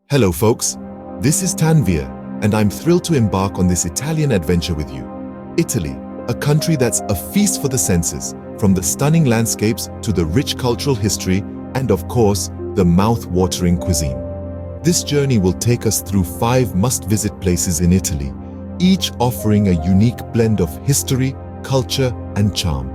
Hello folks, this is Tanvir, and I'm thrilled to embark on this Italian adventure with you. Italy, a country that's a feast for the senses, from the stunning landscapes to the rich cultural history, and of course, the mouth-watering cuisine. This journey will take us through 5 must-visit places in Italy, each offering a unique blend of history, culture, and charm.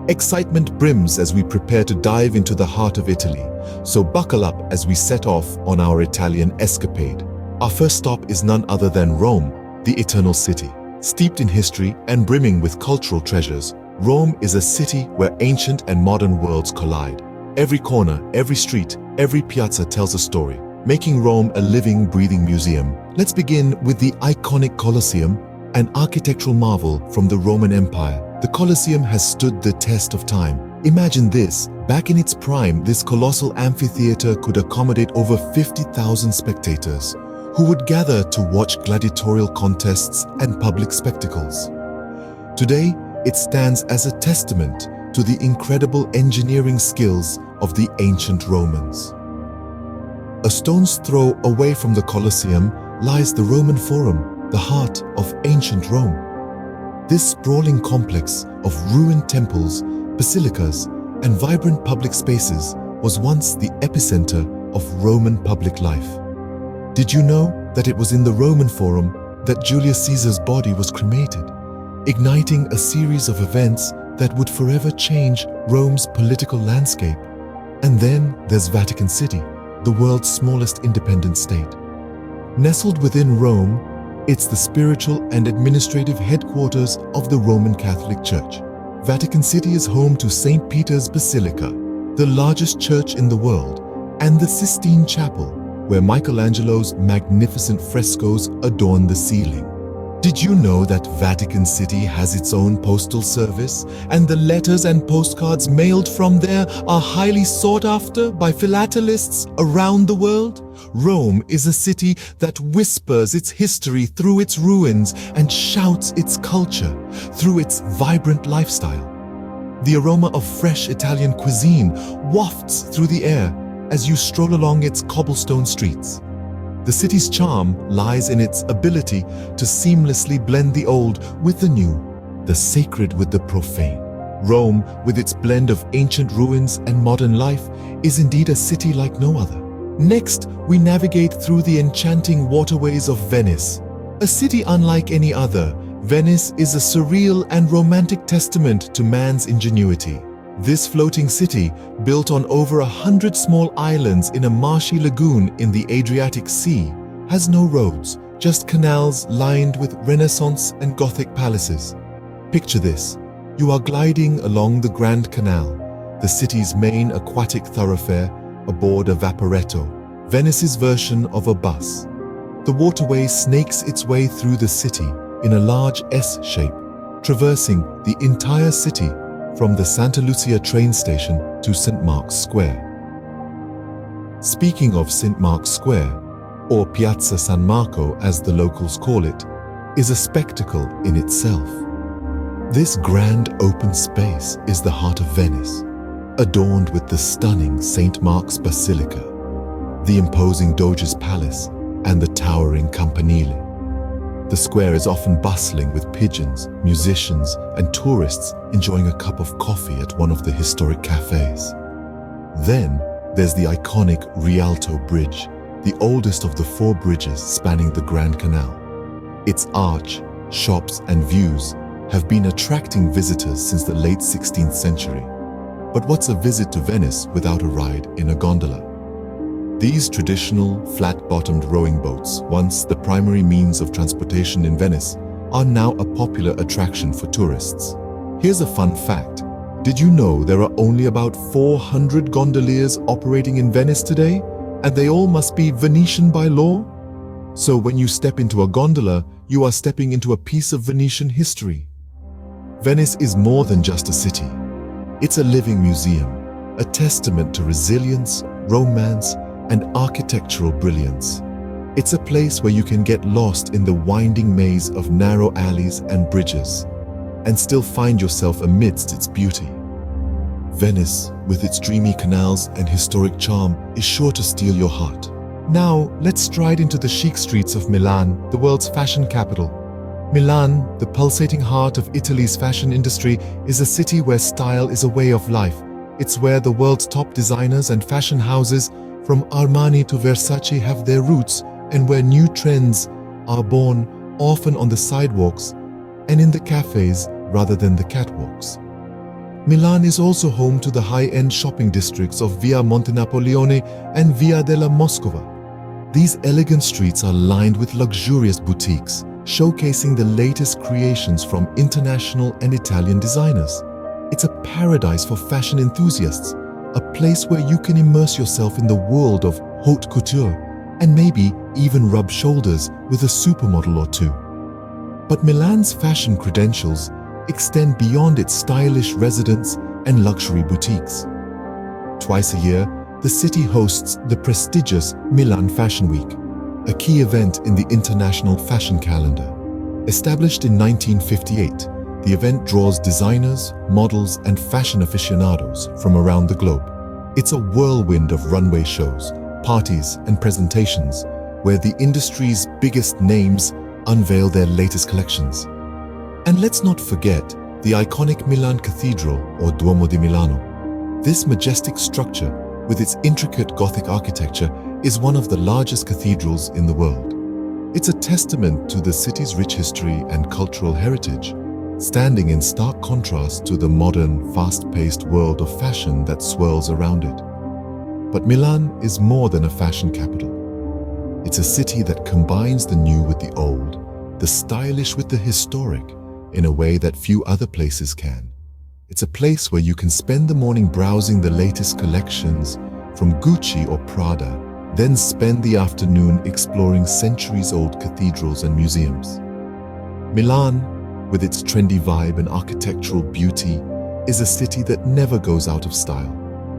Excitement brims as we prepare to dive into the heart of Italy, so buckle up as we set off on our Italian escapade. Our first stop is none other than Rome, the eternal city. Steeped in history and brimming with cultural treasures, Rome is a city where ancient and modern worlds collide. Every corner, every street, every piazza tells a story, making Rome a living, breathing museum. Let's begin with the iconic Colosseum, an architectural marvel from the Roman Empire. The Colosseum has stood the test of time. Imagine this, back in its prime, this colossal amphitheater could accommodate over 50,000 spectators, who would gather to watch gladiatorial contests and public spectacles. Today, it stands as a testament to the incredible engineering skills of the ancient Romans. A stone's throw away from the Colosseum lies the Roman Forum, the heart of ancient Rome. This sprawling complex of ruined temples, basilicas, and vibrant public spaces was once the epicenter of Roman public life. Did you know that it was in the Roman Forum that Julius Caesar's body was cremated, igniting a series of events that would forever change Rome's political landscape? And then there's Vatican City, the world's smallest independent state. Nestled within Rome, it's the spiritual and administrative headquarters of the Roman Catholic Church. Vatican City is home to St. Peter's Basilica, the largest church in the world, and the Sistine Chapel, where Michelangelo's magnificent frescoes adorn the ceiling. Did you know that Vatican City has its own postal service, and the letters and postcards mailed from there are highly sought after by philatelists around the world? Rome is a city that whispers its history through its ruins and shouts its culture through its vibrant lifestyle. The aroma of fresh Italian cuisine wafts through the air as you stroll along its cobblestone streets. The city's charm lies in its ability to seamlessly blend the old with the new, the sacred with the profane. Rome, with its blend of ancient ruins and modern life, is indeed a city like no other. Next, we navigate through the enchanting waterways of Venice. A city unlike any other, Venice is a surreal and romantic testament to man's ingenuity. This floating city, built on over 100 small islands in a marshy lagoon in the Adriatic Sea, has no roads, just canals lined with Renaissance and Gothic palaces. Picture this. You are gliding along the Grand Canal, the city's main aquatic thoroughfare, aboard a vaporetto, Venice's version of a bus. The waterway snakes its way through the city in a large S shape, traversing the entire city from the Santa Lucia train station to St. Mark's Square. Speaking of St. Mark's Square, or Piazza San Marco as the locals call it, is a spectacle in itself. This grand open space is the heart of Venice, adorned with the stunning St. Mark's Basilica, the imposing Doge's Palace, and the towering Campanile. The square is often bustling with pigeons, musicians, and tourists enjoying a cup of coffee at one of the historic cafes. Then there's the iconic Rialto Bridge, the oldest of the 4 bridges spanning the Grand Canal. Its arch, shops, and views have been attracting visitors since the late 16th century. But what's a visit to Venice without a ride in a gondola? These traditional, flat-bottomed rowing boats, once the primary means of transportation in Venice, are now a popular attraction for tourists. Here's a fun fact. Did you know there are only about 400 gondoliers operating in Venice today? And they all must be Venetian by law? So when you step into a gondola, you are stepping into a piece of Venetian history. Venice is more than just a city. It's a living museum, a testament to resilience, romance, and architectural brilliance. It's a place where you can get lost in the winding maze of narrow alleys and bridges, and still find yourself amidst its beauty. Venice, with its dreamy canals and historic charm, is sure to steal your heart. Now, let's stride into the chic streets of Milan, the world's fashion capital. Milan, the pulsating heart of Italy's fashion industry, is a city where style is a way of life. It's where the world's top designers and fashion houses, from Armani to Versace, have their roots, and where new trends are born, often on the sidewalks and in the cafes rather than the catwalks. Milan is also home to the high-end shopping districts of Via Monte Napoleone and Via della Moscova. These elegant streets are lined with luxurious boutiques, showcasing the latest creations from international and Italian designers. It's a paradise for fashion enthusiasts, a place where you can immerse yourself in the world of haute couture and maybe even rub shoulders with a supermodel or two. But Milan's fashion credentials extend beyond its stylish residence and luxury boutiques. Twice a year, the city hosts the prestigious Milan Fashion Week, a key event in the international fashion calendar. Established in 1958, the event draws designers, models, and fashion aficionados from around the globe. It's a whirlwind of runway shows, parties, and presentations where the industry's biggest names unveil their latest collections. And let's not forget the iconic Milan Cathedral or Duomo di Milano. This majestic structure, with its intricate Gothic architecture, is one of the largest cathedrals in the world. It's a testament to the city's rich history and cultural heritage, standing in stark contrast to the modern, fast-paced world of fashion that swirls around it. But Milan is more than a fashion capital. It's a city that combines the new with the old, the stylish with the historic, in a way that few other places can. It's a place where you can spend the morning browsing the latest collections from Gucci or Prada, then spend the afternoon exploring centuries-old cathedrals and museums. Milan, with its trendy vibe and architectural beauty, is a city that never goes out of style.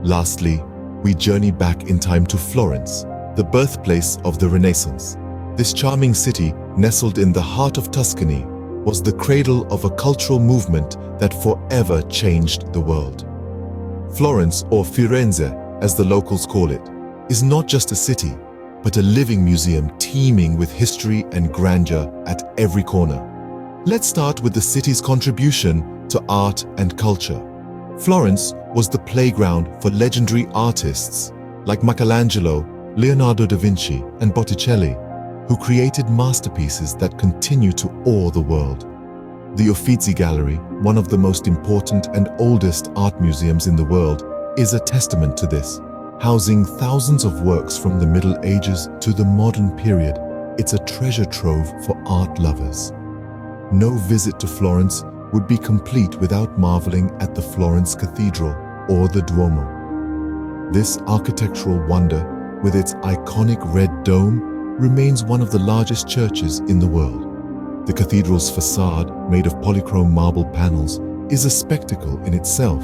Lastly, we journey back in time to Florence, the birthplace of the Renaissance. This charming city, nestled in the heart of Tuscany, was the cradle of a cultural movement that forever changed the world. Florence, or Firenze, as the locals call it, is not just a city, but a living museum teeming with history and grandeur at every corner. Let's start with the city's contribution to art and culture. Florence was the playground for legendary artists like Michelangelo, Leonardo da Vinci, and Botticelli, who created masterpieces that continue to awe the world. The Uffizi Gallery, one of the most important and oldest art museums in the world, is a testament to this. Housing thousands of works from the Middle Ages to the modern period, it's a treasure trove for art lovers. No visit to Florence would be complete without marveling at the Florence Cathedral or the Duomo. This architectural wonder, with its iconic red dome, remains one of the largest churches in the world. The cathedral's facade, made of polychrome marble panels, is a spectacle in itself.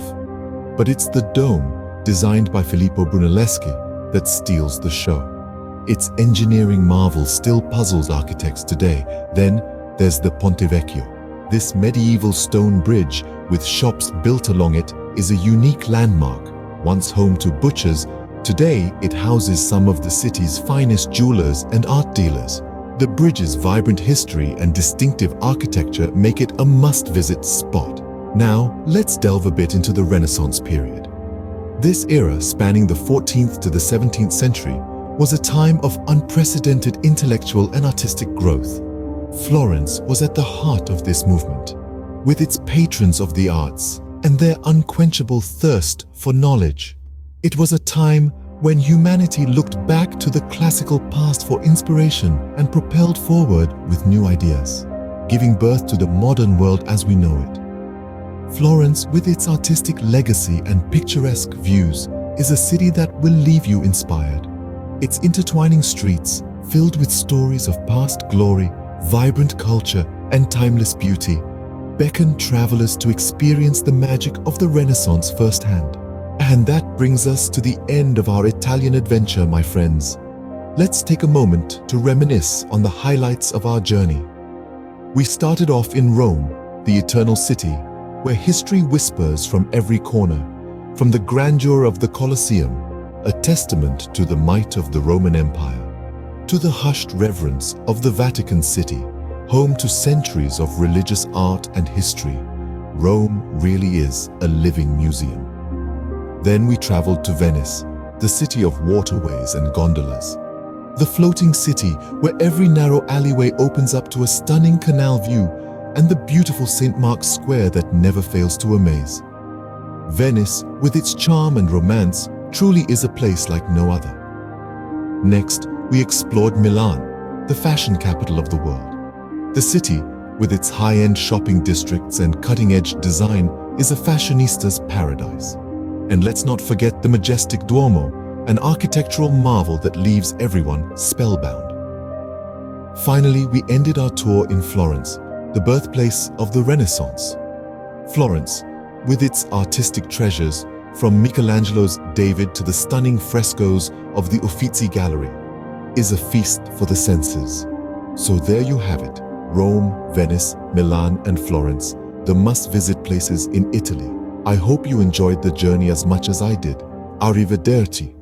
But it's the dome, designed by Filippo Brunelleschi, that steals the show. Its engineering marvel still puzzles architects today. Then there's the Ponte Vecchio. This medieval stone bridge, with shops built along it, is a unique landmark. Once home to butchers, today it houses some of the city's finest jewelers and art dealers. The bridge's vibrant history and distinctive architecture make it a must-visit spot. Now, let's delve a bit into the Renaissance period. This era, spanning the 14th to the 17th century, was a time of unprecedented intellectual and artistic growth. Florence was at the heart of this movement, with its patrons of the arts and their unquenchable thirst for knowledge. It was a time when humanity looked back to the classical past for inspiration and propelled forward with new ideas, giving birth to the modern world as we know it. Florence, with its artistic legacy and picturesque views, is a city that will leave you inspired. Its intertwining streets, filled with stories of past glory, vibrant culture, and timeless beauty, beckon travelers to experience the magic of the Renaissance firsthand. And that brings us to the end of our Italian adventure, my friends. Let's take a moment to reminisce on the highlights of our journey. We started off in Rome, the eternal city, where history whispers from every corner, from the grandeur of the Colosseum, a testament to the might of the Roman Empire, to the hushed reverence of the Vatican City, home to centuries of religious art and history, Rome really is a living museum. Then we traveled to Venice, the city of waterways and gondolas. The floating city where every narrow alleyway opens up to a stunning canal view, and the beautiful St. Mark's Square that never fails to amaze. Venice, with its charm and romance, truly is a place like no other. Next, we explored Milan, the fashion capital of the world. The city, with its high-end shopping districts and cutting-edge design, is a fashionista's paradise. And let's not forget the majestic Duomo, an architectural marvel that leaves everyone spellbound. Finally, we ended our tour in Florence, the birthplace of the Renaissance. Florence, with its artistic treasures, from Michelangelo's David to the stunning frescoes of the Uffizi Gallery, is a feast for the senses. So there you have it, Rome, Venice, Milan and Florence, the must-visit places in Italy. I hope you enjoyed the journey as much as I did. Arrivederci.